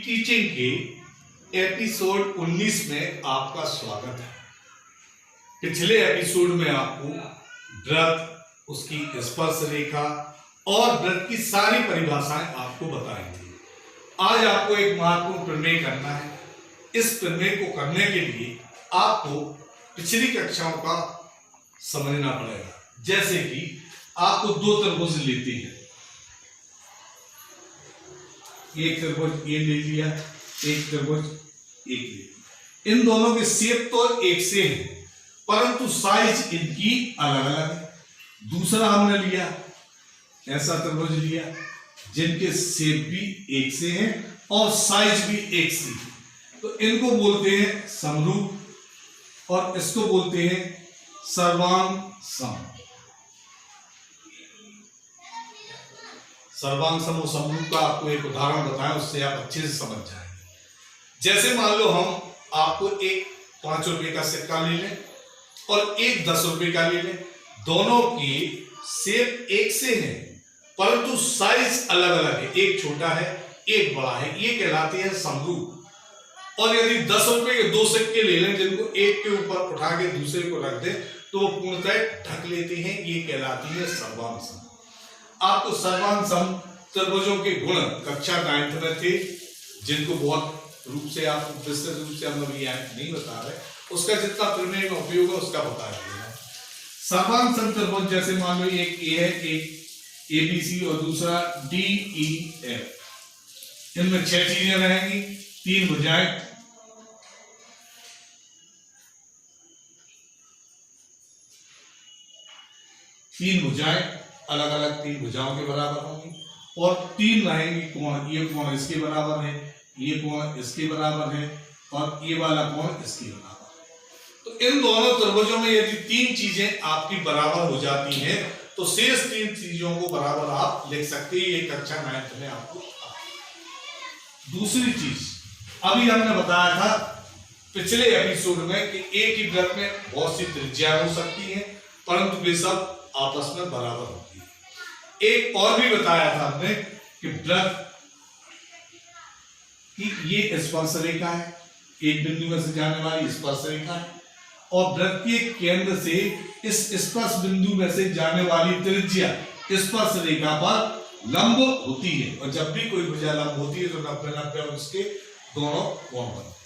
Teaching के episode 19 में आपका स्वागत है। पिछले एपिसोड में आपको वृत्त, उसकी स्पर्श रेखा और वृत्त की सारी परिभाषाएं आपको बताई थी। आज आपको एक महत्वपूर्ण प्रमेय करना है। इस प्रमेय को करने के लिए आपको पिछली कक्षाओं का समझना पड़ेगा। जैसे कि आपको दो त्रिभुज लेते हैं, एक त्रिभुज ए ले लिया, एक त्रिभुज एक ले लिया। इन दोनों के शेप तो एक से है, परंतु साइज इनकी अलग अलग है। दूसरा हमने लिया, ऐसा त्रिभुज लिया जिनके शेप भी एक से हैं और साइज भी एक से है। तो इनको बोलते हैं समरूप और इसको बोलते हैं सर्वांग सम। सर्वांग सम और समरूप का आपको एक उदाहरण बताएं, उससे आप अच्छे से समझ जाएंगे। जैसे मान लो हम आपको एक 5 रुपए का सिक्का ले लें और एक 10 रुपए का ले लें। दोनों की शेप एक से है परंतु साइज अलग अलग है, एक छोटा है एक बड़ा है, ये कहलाते हैं समरूप। और यदि 10 रुपए के 2 सिक्के ले लें जिनको एक के ऊपर उठा के दूसरे को रख दें तो वो पूर्णतः ढक लेते हैं, ये कहलाती है सर्वांग सम। आपको सर्वांग सम त्रिभुजों के गुण कक्षा 9th में थे, जिनको बहुत रूप से आप विस्तृत रूप से हम अभी नहीं बता रहे, उसका जितना प्रमेय में उपयोग है उसका बता दिया। सर्वांग सम त्रिभुज जैसे मान लो एक ए है, एक ABC और दूसरा DEF। इनमें 6 चीजें रहेंगी, 3 भुजाएं, अलग अलग 3 भुजाओं के बराबर होंगी और 3 रहेंगी कोण। ये कोण इसके बराबर है, ये कोण इसके बराबर है और ये वाला कोण इसके बराबर है। तो इन दोनों त्रिभुजों में यदि 3 चीजें आपकी बराबर हो जाती हैं तो शेष 3 चीजों को बराबर आप लिख सकते हैं। ये कक्षा 9th में आपको। दूसरी चीज अभी हमने बताया था पिछले एपिसोड में कि एक ही वृत्त में बहुत सी त्रिज्या हो सकती हैं परंतु वे सब आपस में बराबर होती है। एक और भी बताया था हमने कि वृत्त की ये स्पर्श रेखा है, एक बिंदु में से जाने वाली स्पर्श रेखा है और वृत्त के केंद्र से इस स्पर्श बिंदु में से जाने वाली त्रिज्या स्पर्श रेखा पर लंब होती है। और जब भी कोई भुजा लंब होती है तो 90-90 उसके दोनों कोण बनते हैं।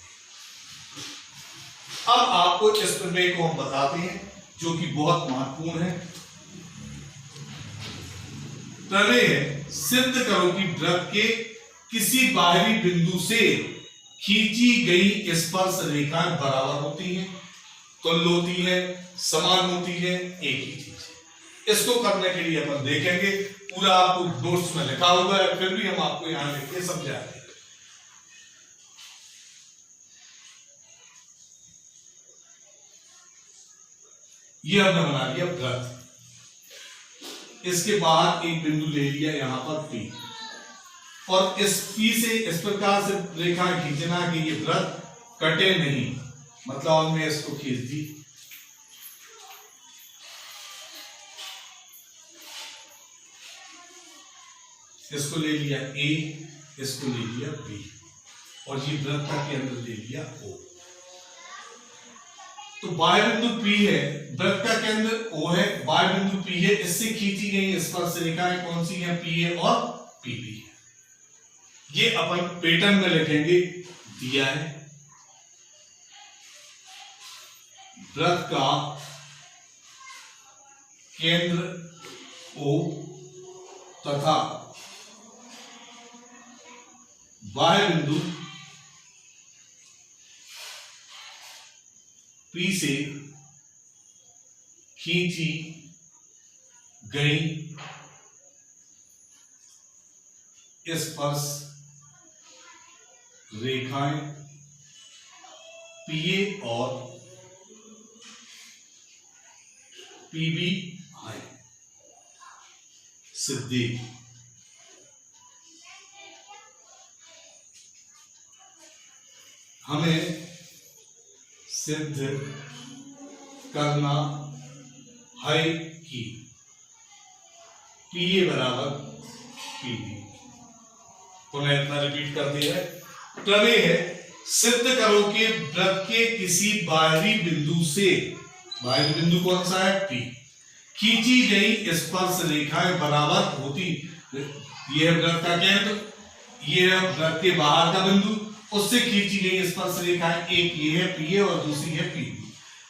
अब आपको इस प्रमेय को हम बताते हैं जो कि बहुत महत्वपूर्ण है। प्रमेय है, सिद्ध करो कि वृत्त के किसी बाहरी बिंदु से खींची गई स्पर्श रेखाएं बराबर होती हैं, तुल्य होती है, समान होती है, एक ही चीज है। इसको करने के लिए अपन देखेंगे, पूरा आपको नोट्स में लिखा हुआ है, फिर भी हम आपको यहां लिख के समझाएंगे। ये हमने बना लिया वृत्त, इसके बाहर एक बिंदु ले लिया यहां पर P और इस P से इस प्रकार से रेखा खींचना कि ये वृत्त कटे नहीं, मतलब हमने इसको खींच दी। इसको ले लिया A, इसको ले लिया B और ये वृत्त का केंद्र ले लिया O। तो बाह्य बिंदु P है, वृत्त का केंद्र O है, बाह्य बिंदु P है, इससे खींची गई स्पर्श रेखाएं कौन सी हैं? PA और PB है। ये अपन पैटर्न में लिखेंगे, दिया है वृत्त का केंद्र O तथा बाह्य बिंदु P से खींची गई स्पर्श रेखाएं PA और PB है। सिद्धि हमें सिद्ध करना है कि PA बराबर PB। पुनः इतना रिपीट कर दिया है। प्रमेय है, सिद्ध करो कि वृत्त के किसी बाहरी बिंदु से, बाहरी बिंदु कौन सा है, P, खींची गई स्पर्श रेखाएं बराबर होती। यह वृत्त का केंद्र, यह वृत्त के बाहर का बिंदु, उससे खींची गई स्पर्श रेखाएं, एक ये है P और दूसरी है P।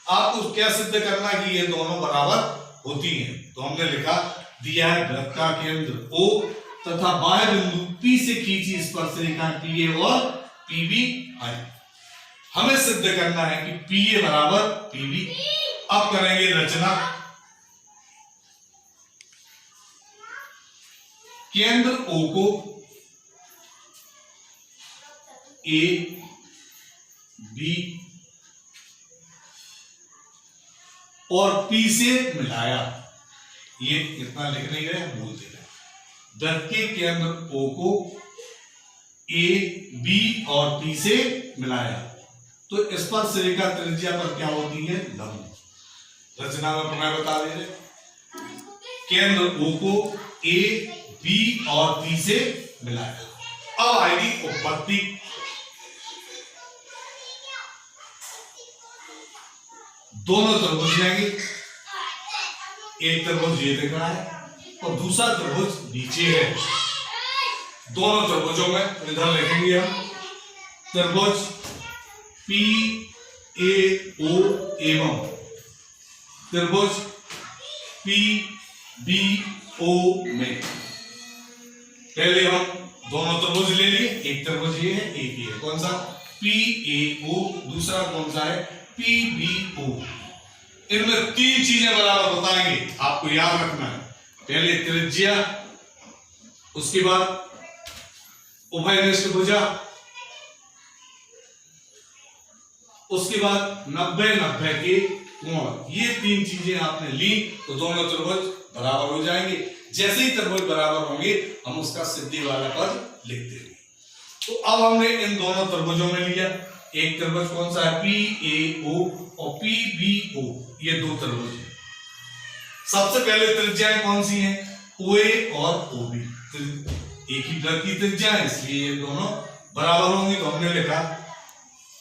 आपको क्या सिद्ध करना है कि ये दोनों बराबर होती हैं। तो हमने लिखा दिया है वृत्त का केंद्र O तथा बाह्य बिंदु P से खींची स्पर्श रेखाएं PA और PB है। हमें सिद्ध करना है कि PA बराबर PB। अब करेंगे रचना। केंद्र O को A, B और P से मिलाया। ये इतना लिख नहीं गए, बोल दे रहे। वृत्त के केंद्र O को A, B और P से मिलाया तो स्पर्श रेखा त्रिज्या पर क्या होती है, लंब। रचना में पुनः बता दे रहे। केंद्र O को A, B और P से मिलाया। अब आएगी उत्पत्ति। दोनों त्रिभुज लेंगे, एक त्रिभुज ये दिख रहा है और दूसरा त्रिभुज नीचे है। दोनों त्रिभुजों में इधर लिखेंगे हम त्रिभुज PAO एवं त्रिभुज PBO में। पहले हम दोनों त्रिभुज ले लिए, एक त्रिभुज ये है, एक ये है, कौन सा, PAO, दूसरा कौन सा है, PBO। इनमें तीन चीजें बराबर बताएंगे, आपको याद रखना है। पहले त्रिज्या, उसके बाद उभयनिष्ठ भुजा, उसके बाद 90-90 के कोण। ये तीन चीजें आपने ली तो दोनों त्रिभुज बराबर हो जाएंगे। जैसे ही त्रिभुज बराबर होंगे हम उसका सिद्धि वाला पद लिख देंगे। तो अब हमने इन दोनों त्रिभुजों में लिया, एक त्रिभुज कौन सा है, PAO और PBO, ये दो त्रिभुज हैं। सबसे पहले त्रिज्याएं कौन सी हैं, OA और OB। एक ही वृत्त की त्रिज्या है इसलिए ये दोनों बराबर होंगे। तो हमने लिखा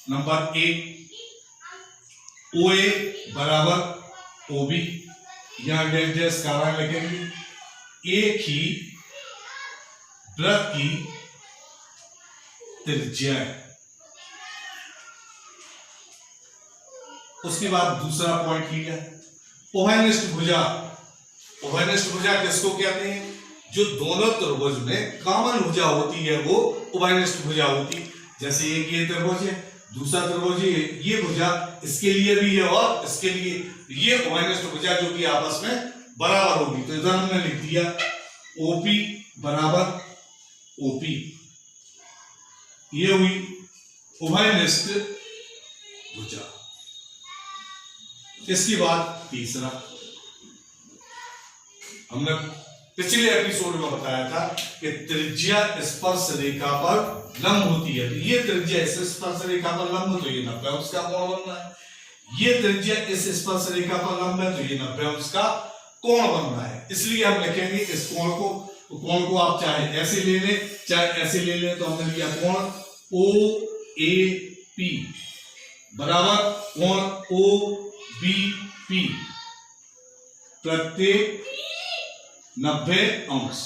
नंबर 1 OA बराबर OB, यहां डैश डैश कारण लिखेंगे। एक ही वृत्त की त्रिज्या है। उसके बाद दूसरा पॉइंट लिया उभयनिष्ठ भुजा। उभयनिष्ठ भुजा किसको कहते हैं, जो दोनों त्रिभुज में कॉमन भुजा होती है वो उभयनिष्ठ भुजा होती है। जैसे एक ये त्रिभुज है, दूसरा त्रिभुज ये भुजा इसके लिए भी है और इसके लिए, ये उभयनिष्ठ भुजा जो कि आपस में बराबर होगी। तो इधर हमने लिख दिया OP बराबर OP, ये हुई उभयनिष्ठ भुजा। इसके बाद तीसरा, हमने पिछले एपिसोड में बताया था कि त्रिज्या स्पर्श रेखा पर लंब होती है। ये त्रिज्या इस स्पर्श रेखा पर लंब, तो ये 90 अंश का कोण बनना है। ये त्रिज्या इस स्पर्श रेखा पर लंब है तो ये 90 अंश का कोण बनना है। इसलिए हम लिखेंगे इस कोण को, कोण को आप चाहे ऐसे ले लें चाहे ऐसे ले लें। तो हमने लिया कोण OAP बराबर कोण OBP प्रत्येक 90 अंश।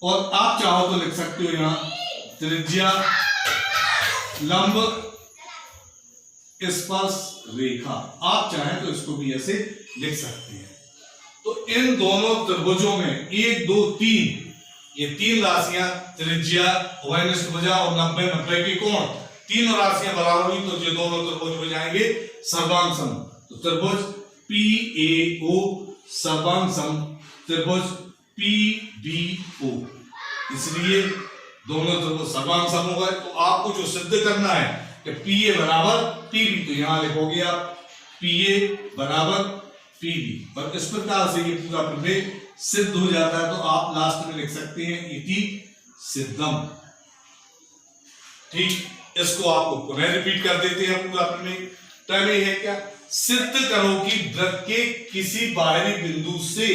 और आप चाहो तो लिख सकते हो यहां त्रिज्या लंब स्पर्श रेखा, आप चाहें तो इसको भी ऐसे लिख सकते हैं। तो इन दोनों त्रिभुजों में 1 2 3 ये तीन राशियां त्रिज्या उभयनिष्ठ भुजा और 90-90 के कोण, तीनों राशियां बराबर हुई तो ये दोनों त्रिभुज हो जाएंगे सर्वांग सम। तो त्रिभुज PAO सर्वांग सम त्रिभुज PBO, इसलिए दोनों त्रिभुज सर्वांग सम हो गए। तो आपको जो सिद्ध करना है कि PA बराबर PB, तो यहां लिखोगे आप PA बराबर PB। और इस प्रकार से ये पूरा प्रमेय सिद्ध हो जाता है। तो आप लास्ट में लिख सकते हैं इति सिद्धम। ठीक, इसको आपको पुनः रिपीट कर देते हैं पूरा प्रमेय। प्रमेय है क्या, सिद्ध करो कि वृत्त के किसी बाहरी बिंदु से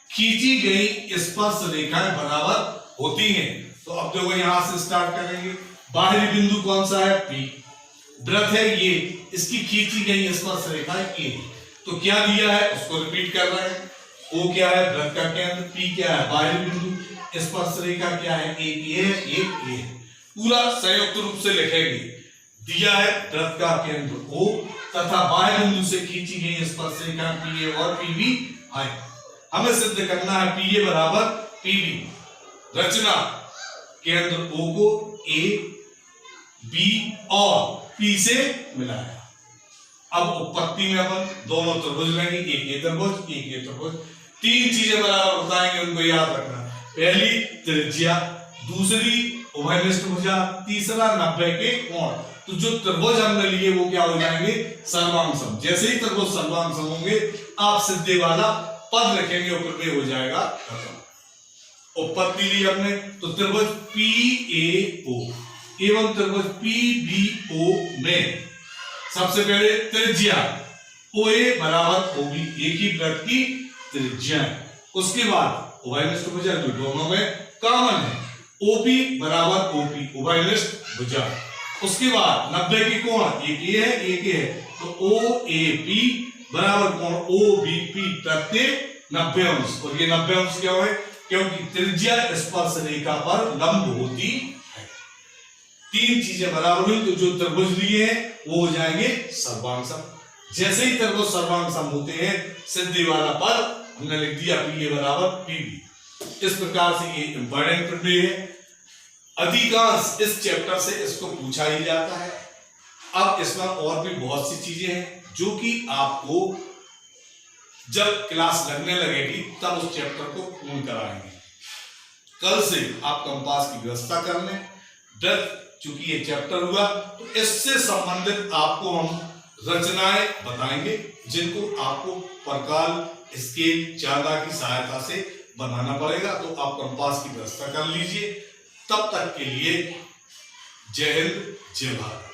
खींची गई स्पर्श रेखाएं बराबर होती हैं। तो अब देखो यहां से स्टार्ट करेंगे, बाहरी बिंदु कौन सा है, P। वृत्त है ये, इसकी खींची गई स्पर्श रेखा A। तो क्या दिया है उसको रिपीट कर रहे हैं। O क्या है, वृत्त का केंद्र, P क्या है, बाहरी बिंदु, स्पर्श रेखा क्या है, एक ये है, एक ये है। पूरा संयुक्त रूप से लिखेंगे। दिया है वृत्त का केंद्र O तथा बाह्य बिंदु से खींची गई स्पर्श रेखा PA और PB है। हमें सिद्ध करना है PA बराबर PB। रचना, केंद्र O को A, B और P से मिलाया। अब उत्पत्ति में अपन दोनों त्रिभुज लेंगे, एक ये त्रिभुज, एक ये त्रिभुज। तीन चीजें बराबर बताएंगे, उनको याद रखना। पहली त्रिज्या, दूसरी उभयनिष्ठ भुजा, तीसरा 90 के कोण। तो जो त्रिभुज हमने लिए वो क्या हो जाएंगे, सर्वांग सम। जैसे ही त्रिभुज सर्वांग सम होंगे आप सीधे वाला पद रखेंगे, ऊपर में हो जाएगा खत्म। उत्पत्ति ली हमने, तो त्रिभुज PAO एवं त्रिभुज PBO में सबसे पहले त्रिज्या OA बराबर OB, एक ही वृत्त की त्रिज्या। उसके बाद उभयनिष्ठ भुजा जो दोनों में कॉमन है, OP बराबर OP, उभयनिष्ठ भुजा। उसके बाद 90 के कोण, एक ये है एक ये है, तो OAP बराबर कोण OBP प्रत्येक 90 अंश। और ये 90 अंश क्या है, क्योंकि त्रिज्या स्पर्श रेखा पर लंब होती है। तीन चीजें बराबर हुई, तो जो त्रिभुज लिए हैं वो हो जाएंगे सर्वांग सम। जैसे ही त्रिभुज सर्वांग सम होते हैं, सिद्धि वाला पद हमने लिख दिया PA बराबर PB। इस प्रकार से ये इंपॉर्टेंट प्रमेय है। अधिकांश इस चैप्टर से इसको पूछा ही जाता है। अब इसमें और भी बहुत सी चीजें हैं जो कि आपको जब क्लास लगने लगेगी तब उस चैप्टर को पूर्ण कराएंगे। कल से आप कंपास की व्यवस्था कर लें। वृत्त चूंकि ये चैप्टर हुआ तो इससे संबंधित आपको हम रचनाएं बताएंगे, जिनको आपको प्रकाल, स्केल, चांदा की सहायता से बनाना पड़ेगा। तो आप कंपास की व्यवस्था कर लीजिए। तब तक के लिए जय हिंद, जय भारत।